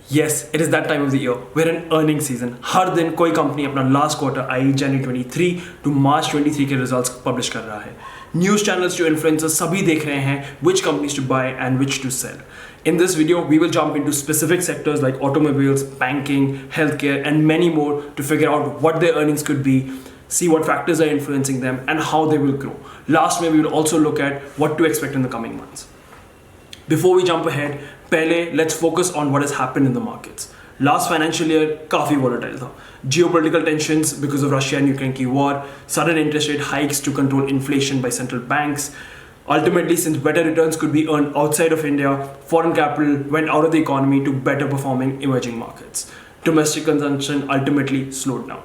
Yes, it is that time of the year. We're in earnings season. हर दिन कोई company अपना last quarter आई जनवरी 23 टू मार्च 23 के रिजल्ट्स पब्लिश कर रहा है. न्यूज़ चैनल्स जो इन्फ्लुएंसर्स सभी देख रहे हैं which companies to buy and which to sell. In this video, we will jump into specific sectors like automobiles, banking, healthcare, and many more to figure out what their earnings could be, see what factors are influencing them, and how they will grow. Last, we will also look at what to expect in the coming months. Before we jump ahead, पहले let's focus on what has happened in the markets. Last financial year काफी volatile था. Geopolitical tensions because of Russia and Ukraine की war, sudden interest rate hikes to control inflation by central banks. Ultimately, since better returns could be earned outside of India, foreign capital went out of the economy to better performing emerging markets. Domestic consumption ultimately slowed down.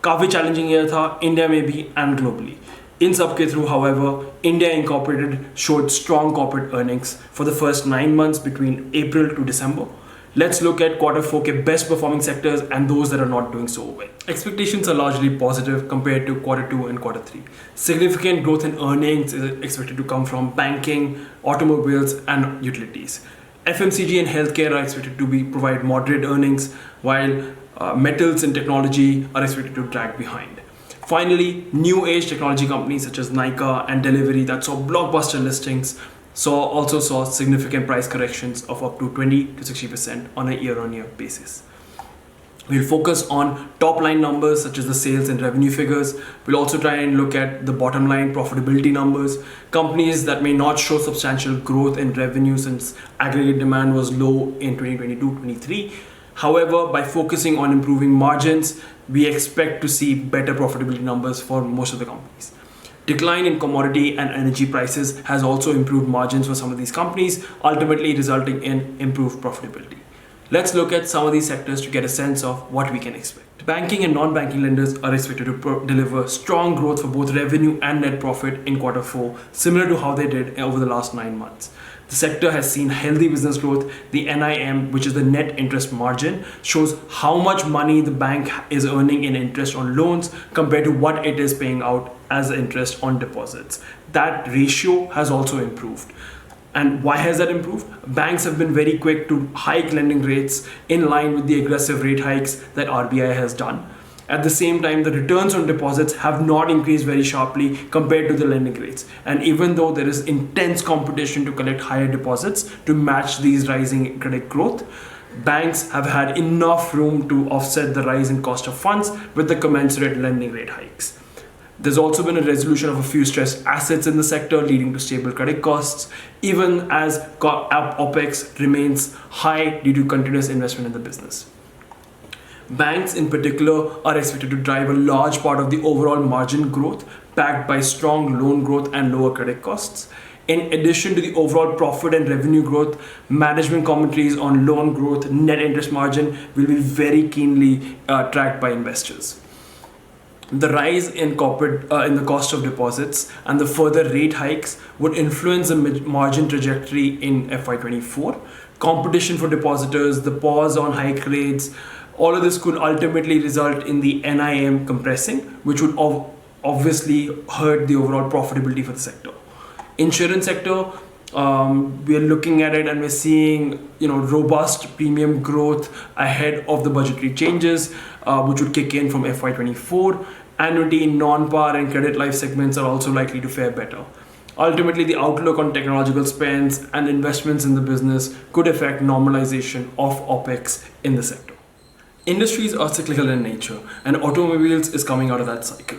काफी challenging year था India में भी and globally. In sub ke through, however, India Incorporated showed strong corporate earnings for the first 9 months between April to December. Let's look at quarter 4 ke best performing sectors and those that are not doing so well. Expectations are largely positive compared to quarter 2 and quarter 3. Significant growth in earnings is expected to come from banking, automobiles and utilities. FMCG and healthcare are expected to provide moderate earnings, while metals and technology are expected to drag behind. Finally, new age technology companies such as Nykaa and Delivery that saw blockbuster listings also saw significant price corrections of up to 20 to 60% on a year-on-year basis. We'll focus on top line numbers such as the sales and revenue figures. We'll also try and look at the bottom line profitability numbers. Companies that may not show substantial growth in revenue since aggregate demand was low in 2022-23. However, by focusing on improving margins, we expect to see better profitability numbers for most of the companies. Decline in commodity and energy prices has also improved margins for some of these companies, ultimately resulting in improved profitability. Let's look at some of these sectors to get a sense of what we can expect. Banking and non-banking lenders are expected to deliver strong growth for both revenue and net profit in quarter 4, similar to how they did over the last 9 months. The sector has seen healthy business growth. The NIM, which is the net interest margin, shows how much money the bank is earning in interest on loans compared to what it is paying out as interest on deposits. That ratio has also improved. And why has that improved? Banks have been very quick to hike lending rates in line with the aggressive rate hikes that RBI has done. At the same time, the returns on deposits have not increased very sharply compared to the lending rates. And even though there is intense competition to collect higher deposits to match these rising credit growth, banks have had enough room to offset the rise in cost of funds with the commensurate lending rate hikes. There's also been a resolution of a few stressed assets in the sector, leading to stable credit costs, even as OPEX remains high due to continuous investment in the business. Banks in particular are expected to drive a large part of the overall margin growth, backed by strong loan growth and lower credit costs. In addition to the overall profit and revenue growth, management commentaries on loan growth, net interest margin will be very keenly tracked by investors. The rise in the cost of deposits and the further rate hikes would influence the margin trajectory in FY24. Competition for depositors, the pause on hike rates, all of this could ultimately result in the NIM compressing, which would obviously hurt the overall profitability for the sector. Insurance sector, we are looking at it and we're seeing robust premium growth ahead of the budgetary changes, which would kick in from FY24. Annuity, non-par and credit life segments are also likely to fare better. Ultimately, the outlook on technological spends and investments in the business could affect normalization of OPEX in the sector. Industries are cyclical in nature, and automobiles is coming out of that cycle.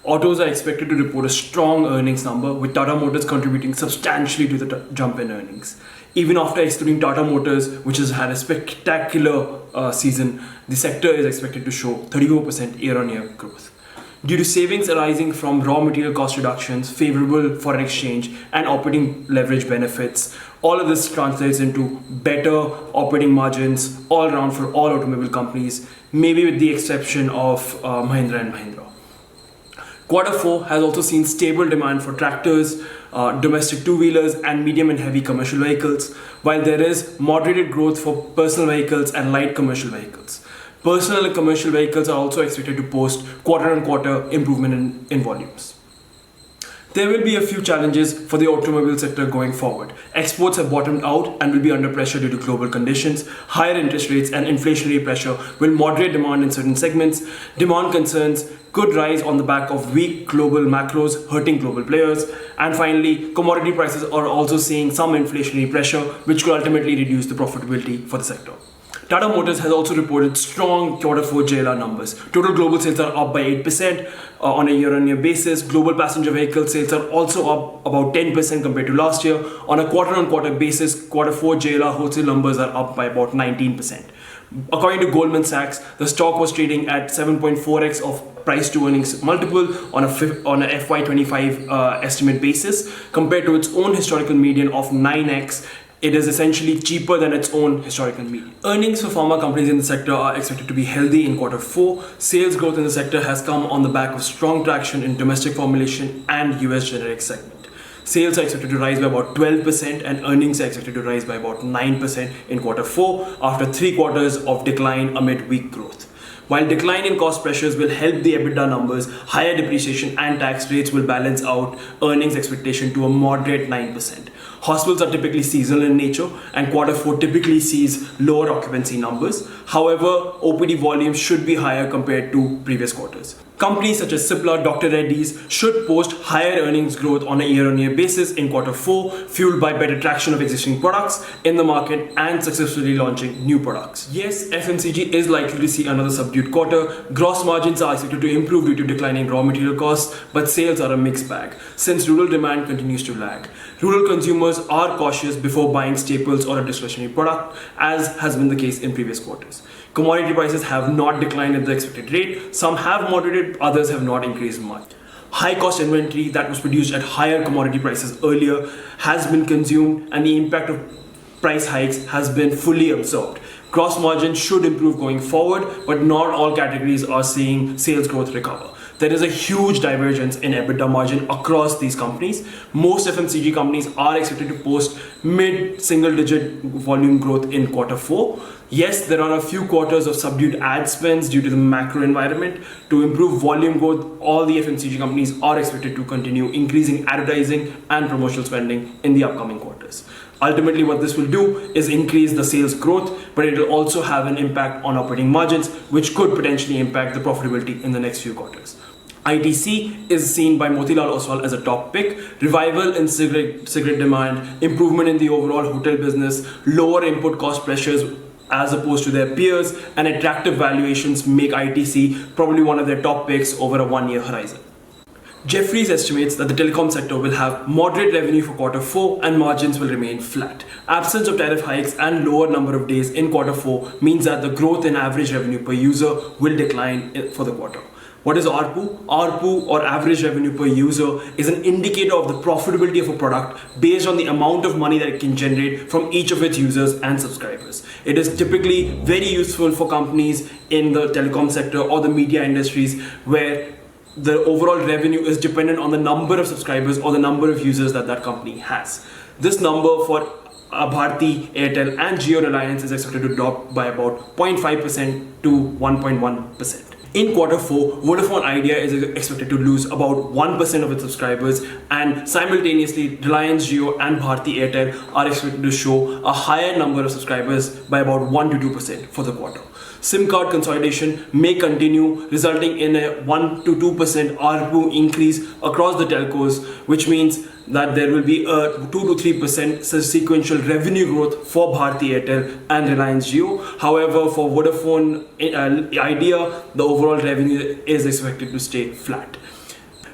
Autos are expected to report a strong earnings number, with Tata Motors contributing substantially to the jump in earnings. Even after excluding Tata Motors, which has had a spectacular season, the sector is expected to show 34% year-on-year growth. Due to savings arising from raw material cost reductions, favorable foreign exchange, and operating leverage benefits, all of this translates into better operating margins all around for all automobile companies, maybe with the exception of Mahindra & Mahindra. Quarter 4 has also seen stable demand for tractors, domestic two-wheelers, and medium and heavy commercial vehicles, while there is moderated growth for personal vehicles and light commercial vehicles. Personal and commercial vehicles are also expected to post quarter-on-quarter improvement in volumes. There will be a few challenges for the automobile sector going forward. Exports have bottomed out and will be under pressure due to global conditions. Higher interest rates and inflationary pressure will moderate demand in certain segments. Demand concerns could rise on the back of weak global macros hurting global players. And finally, commodity prices are also seeing some inflationary pressure, which could ultimately reduce the profitability for the sector. Tata Motors has also reported strong Q4 JLR numbers. Total global sales are up by 8% on a year-on-year basis. Global passenger vehicle sales are also up about 10% compared to last year. On a quarter-on-quarter basis, Q4 JLR wholesale numbers are up by about 19%. According to Goldman Sachs, the stock was trading at 7.4x of price to earnings multiple on a FY25 estimate basis, compared to its own historical median of 9x. It is essentially cheaper than its own historical median. Earnings for pharma companies in the sector are expected to be healthy in Q4. Sales growth in the sector has come on the back of strong traction in domestic formulation and US generic segment. Sales are expected to rise by about 12% and earnings are expected to rise by about 9% in Q4 after 3 quarters of decline amid weak growth. While decline in cost pressures will help the EBITDA numbers, higher depreciation and tax rates will balance out earnings expectation to a moderate 9%. Hospitals are typically seasonal in nature and Q4 typically sees lower occupancy numbers. However, OPD volumes should be higher compared to previous quarters. Companies such as Cipla, Dr. Reddy's should post higher earnings growth on a year-on-year basis in Q4, fueled by better traction of existing products in the market and successfully launching new products. Yes, FMCG is likely to see another subdued quarter. Gross margins are expected to improve due to declining raw material costs, but sales are a mixed bag since rural demand continues to lag. Rural consumers are cautious before buying staples or a discretionary product, as has been the case in previous quarters. Commodity prices have not declined at the expected rate. Some have moderated, others have not increased much. High cost inventory that was produced at higher commodity prices earlier has been consumed and the impact of price hikes has been fully absorbed. Gross margin should improve going forward, but not all categories are seeing sales growth recover. There is a huge divergence in EBITDA margin across these companies. Most FMCG companies are expected to post mid-single-digit volume growth in Q4. Yes, there are a few quarters of subdued ad spends due to the macro environment. To improve volume growth, all the FMCG companies are expected to continue increasing advertising and promotional spending in the upcoming quarters. Ultimately, what this will do is increase the sales growth, but it will also have an impact on operating margins, which could potentially impact the profitability in the next few quarters. ITC is seen by Motilal Oswal as a top pick. Revival in cigarette demand, improvement in the overall hotel business, lower input cost pressures as opposed to their peers, and attractive valuations make ITC probably one of their top picks over a 1-year horizon. Jefferies estimates that the telecom sector will have moderate revenue for Q4 and margins will remain flat. Absence of tariff hikes and lower number of days in Q4 means that the growth in average revenue per user will decline for the quarter. What is ARPU? ARPU, or average revenue per user, is an indicator of the profitability of a product based on the amount of money that it can generate from each of its users and subscribers. It is typically very useful for companies in the telecom sector or the media industries where the overall revenue is dependent on the number of subscribers or the number of users that that company has. This number for Bharti, Airtel and Jio Reliance is expected to drop by about 0.5% to 1.1%. In Q4, Vodafone Idea is expected to lose about 1% of its subscribers, and simultaneously Reliance Jio and Bharti Airtel are expected to show a higher number of subscribers by about 1 to 2% for the quarter. SIM card consolidation may continue, resulting in a 1 to 2% ARPU increase across the telcos, which means that there will be a 2 to 3% sequential revenue growth for Bharti Airtel and Reliance Jio. However, for Vodafone Idea, the overall revenue is expected to stay flat.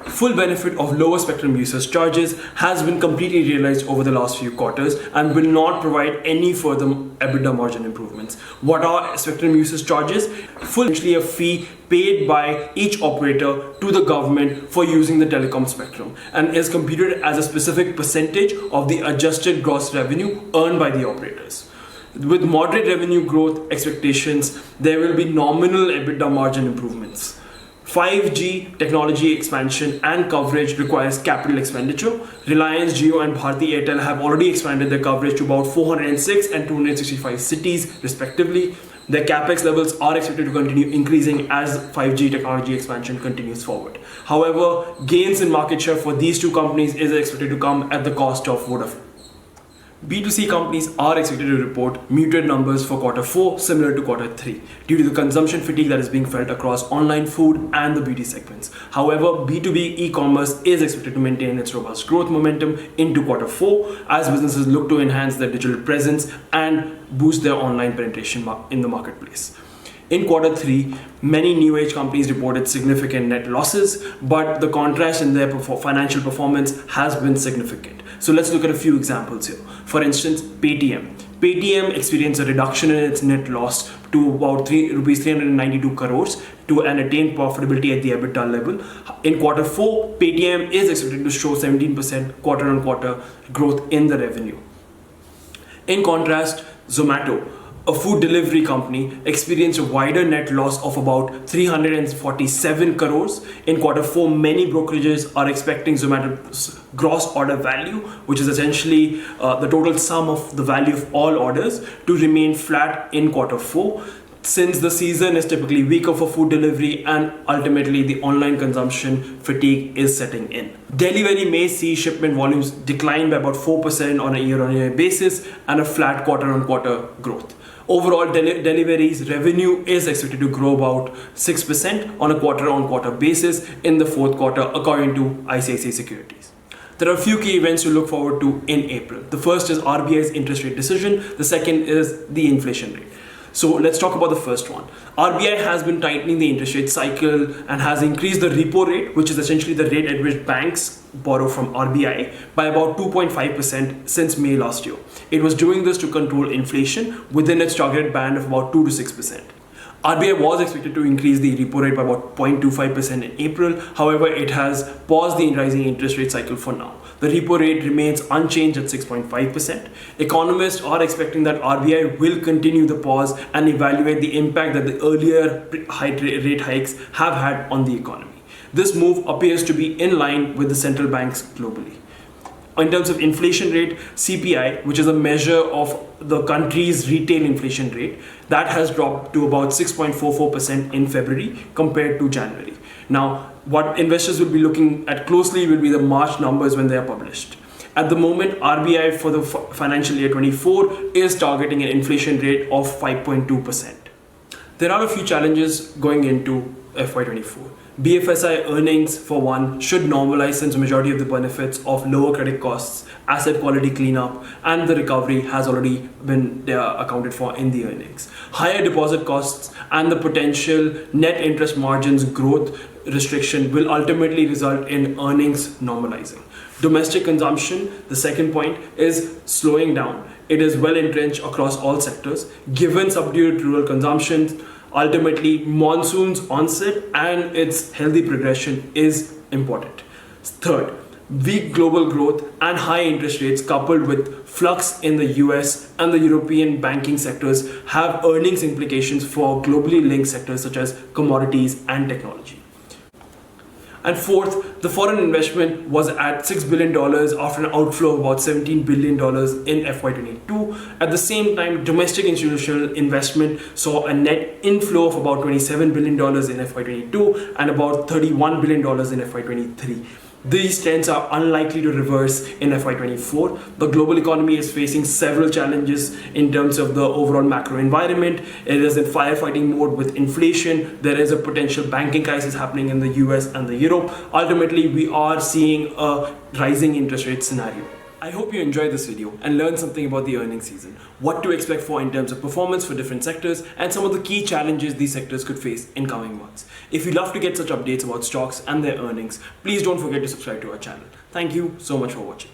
Full benefit of lower spectrum usage charges has been completely realized over the last few quarters and will not provide any further EBITDA margin improvements. What are spectrum usage charges? Essentially a fee paid by each operator to the government for using the telecom spectrum and is computed as a specific percentage of the adjusted gross revenue earned by the operators. With moderate revenue growth expectations, there will be nominal EBITDA margin improvements. 5G technology expansion and coverage requires capital expenditure. Reliance Jio and Bharti Airtel have already expanded their coverage to about 406 and 265 cities respectively. Their capex levels are expected to continue increasing as 5G technology expansion continues forward. However, gains in market share for these two companies is expected to come at the cost of Vodafone. B2C companies are expected to report muted numbers for quarter 4, similar to quarter 3, due to the consumption fatigue that is being felt across online food and the beauty segments. However, B2B e-commerce is expected to maintain its robust growth momentum into quarter 4 as businesses look to enhance their digital presence and boost their online penetration in the marketplace. In quarter 3, many new age companies reported significant net losses, but the contrast in their financial performance has been significant. So let's look at a few examples here. For instance, Paytm. Paytm experienced a reduction in its net loss to about rupees 392 crores to an attained profitability at the EBITDA level. In quarter 4, Paytm is expected to show 17% quarter-on-quarter growth in the revenue. In contrast, Zomato, a food delivery company, experienced a wider net loss of about 347 crores. In quarter 4, many brokerages are expecting Zomato's gross order value, which is essentially the total sum of the value of all orders, to remain flat in quarter 4. Since the season is typically weaker for food delivery and ultimately the online consumption fatigue is setting in. Delivery may see shipment volumes decline by about 4% on a year-on-year basis and a flat quarter-on-quarter growth. Overall, Delivery's revenue is expected to grow about 6% on a quarter-on-quarter basis in the fourth quarter, according to ICICI Securities. There are a few key events to look forward to in April. The first is RBI's interest rate decision. The second is the inflation rate. So let's talk about the first one. RBI has been tightening the interest rate cycle and has increased the repo rate, which is essentially the rate at which banks borrow from RBI, by about 2.5% since May last year. It was doing this to control inflation within its targeted band of about 2 to 6%. RBI was expected to increase the repo rate by about 0.25% in April. However, it has paused the rising interest rate cycle for now. The repo rate remains unchanged at 6.5%. Economists are expecting that RBI will continue the pause and evaluate the impact that the earlier rate hikes have had on the economy. This move appears to be in line with the central banks globally. In terms of inflation rate, CPI, which is a measure of the country's retail inflation rate, that has dropped to about 6.44% in February compared to January. Now, what investors will be looking at closely will be the March numbers when they are published. At the moment, RBI for the financial year 24 is targeting an inflation rate of 5.2%. There are a few challenges going into FY24. BFSI earnings, for one, should normalize since the majority of the benefits of lower credit costs, asset quality cleanup, and the recovery has already been accounted for in the earnings. Higher deposit costs and the potential net interest margins growth restriction will ultimately result in earnings normalizing. Domestic consumption, the second point, is slowing down. It is well entrenched across all sectors. Given subdued rural consumption, ultimately, monsoon's onset and its healthy progression is important. Third, weak global growth and high interest rates coupled with flux in the US and the European banking sectors have earnings implications for globally linked sectors such as commodities and technology. And fourth, the foreign investment was at $6 billion after an outflow of about $17 billion in FY22. At the same time, domestic institutional investment saw a net inflow of about $27 billion in FY22 and about $31 billion in FY23. These trends are unlikely to reverse in FY24. The global economy is facing several challenges in terms of the overall macro environment. It is in firefighting mode with inflation. There is a potential banking crisis happening in the US and the Europe. Ultimately, we are seeing a rising interest rate scenario. I hope you enjoyed this video and learned something about the earnings season, what to expect for in terms of performance for different sectors, and some of the key challenges these sectors could face in coming months. If you'd love to get such updates about stocks and their earnings, please don't forget to subscribe to our channel. Thank you so much for watching.